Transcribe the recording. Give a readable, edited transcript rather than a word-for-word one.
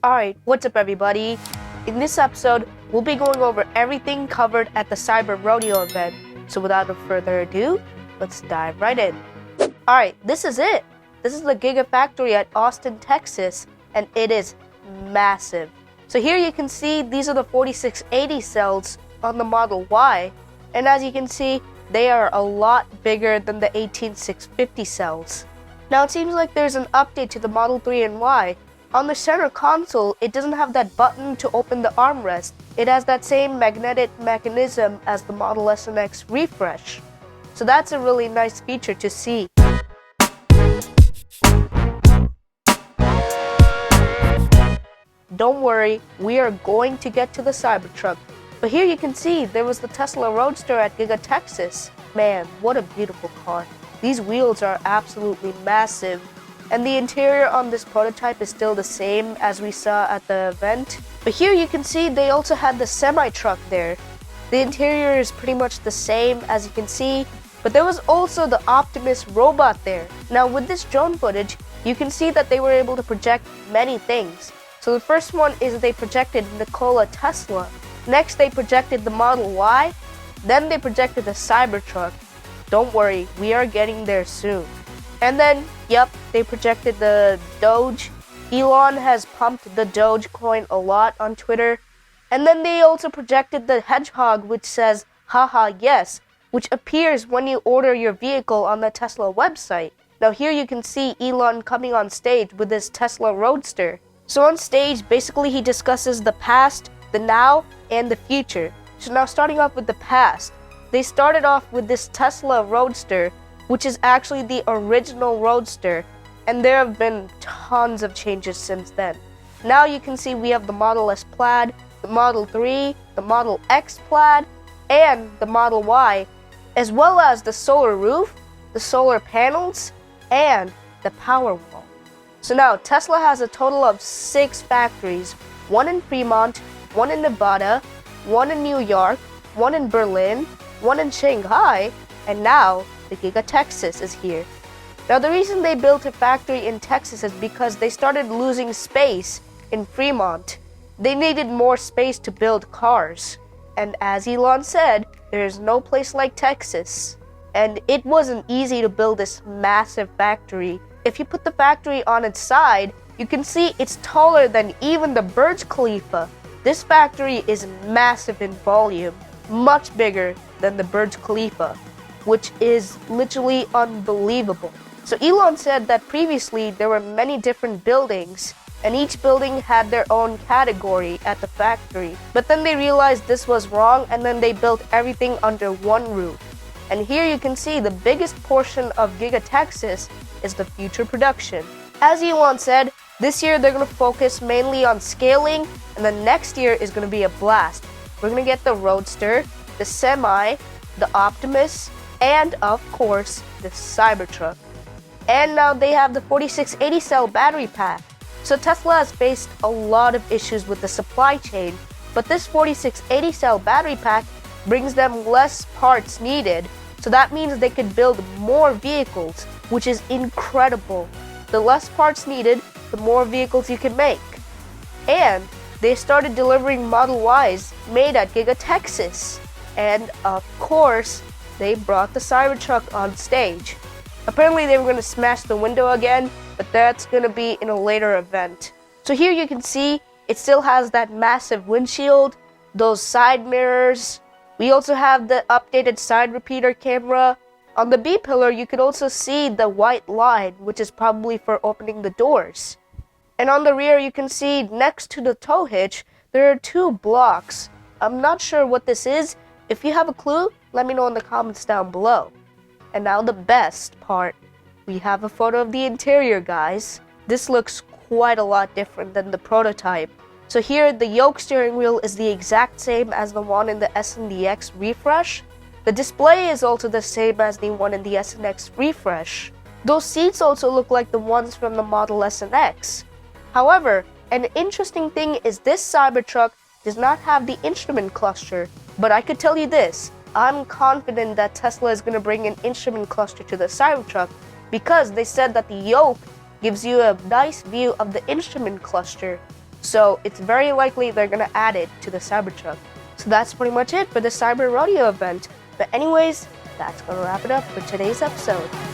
Alright, what's up everybody? In this episode, we'll be going over everything covered at the Rodeo event. So without further ado, let's dive right in. Alright, this is it. This is the Giga factory at Austin, Texas, and it is massive. So here you can see these are the 4680 cells on the Model Y, and as you can see, they are a lot bigger than the 18650 cells. Now it seems like there's an update to the Model 3 and Y. On the center console, it doesn't have that button to open the armrest. It has that same magnetic mechanism as the Model S and X refresh. So that's a really nice feature to see. Don't worry, we are going to get to the Cybertruck. But here you can see there was the Tesla Roadster at Giga Texas. Man, what a beautiful car. These wheels are absolutely massive. And the interior on this prototype is still the same as we saw at the event. But here you can see they also had the semi-truck there. The interior is pretty much the same as you can see, but there was also the Optimus robot there. Now with this drone footage, you can see that they were able to project many things. So the first one is they projected Nikola Tesla. Next they projected the Model Y. Then they projected the Cybertruck. Don't worry, we are getting there soon. And then, yep, they projected the Doge. Elon has pumped the Doge coin a lot on Twitter. And then they also projected the hedgehog, which says, haha, yes, which appears when you order your vehicle on the Tesla website. Now here you can see Elon coming on stage with his Tesla Roadster. So on stage, basically he discusses the past, the now, and the future. So now starting off with the past, they started off with this Tesla Roadster, which is actually the original Roadster, and there have been tons of changes since then. Now you can see we have the Model S Plaid, the Model 3, the Model X Plaid, and the Model Y, as well as the solar roof, the solar panels, and the Powerwall. So now Tesla has a total of 6 factories, one in Fremont, one in Nevada, one in New York, one in Berlin, one in Shanghai, and now the Giga Texas is here. Now the reason they built a factory in Texas is because they started losing space in Fremont. They needed more space to build cars. And as Elon said, there is no place like Texas. And it wasn't easy to build this massive factory. If you put the factory on its side, you can see it's taller than even the Burj Khalifa. This factory is massive in volume, much bigger than the Burj Khalifa, which is literally unbelievable. So Elon said that previously there were many different buildings, and each building had their own category at the factory. But then they realized this was wrong, and then they built everything under one roof. And here you can see the biggest portion of Giga Texas is the future production. As Elon said, this year they're going to focus mainly on scaling, and the next year is going to be a blast. We're going to get the Roadster, the Semi, the Optimus, and of course, the Cybertruck. And now they have the 4680 cell battery pack. So Tesla has faced a lot of issues with the supply chain, but this 4680 cell battery pack brings them less parts needed. So that means they could build more vehicles, which is incredible. The less parts needed, the more vehicles you can make. And they started delivering Model Ys made at Giga Texas. And of course, they brought the Cybertruck on stage. Apparently they were going to smash the window again, but that's going to be in a later event. So here you can see it still has that massive windshield, those side mirrors. We also have the updated side repeater camera. On the B pillar you can also see the white line, which is probably for opening the doors. And on the rear you can see next to the tow hitch there are 2 blocks. I'm not sure what this is. If you have a clue, let me know in the comments down below. And now the best part. We have a photo of the interior, guys. This looks quite a lot different than the prototype. So here, the yoke steering wheel is the exact same as the one in the S and the X refresh. The display is also the same as the one in the S and X refresh. Those seats also look like the ones from the Model S and X. However, an interesting thing is this Cybertruck does not have the instrument cluster. But I could tell you this, I'm confident that Tesla is going to bring an instrument cluster to the Cybertruck because they said that the yoke gives you a nice view of the instrument cluster. So it's very likely they're gonna add it to the Cybertruck. So that's pretty much it for the Cyber Rodeo event. But anyways, that's gonna wrap it up for today's episode.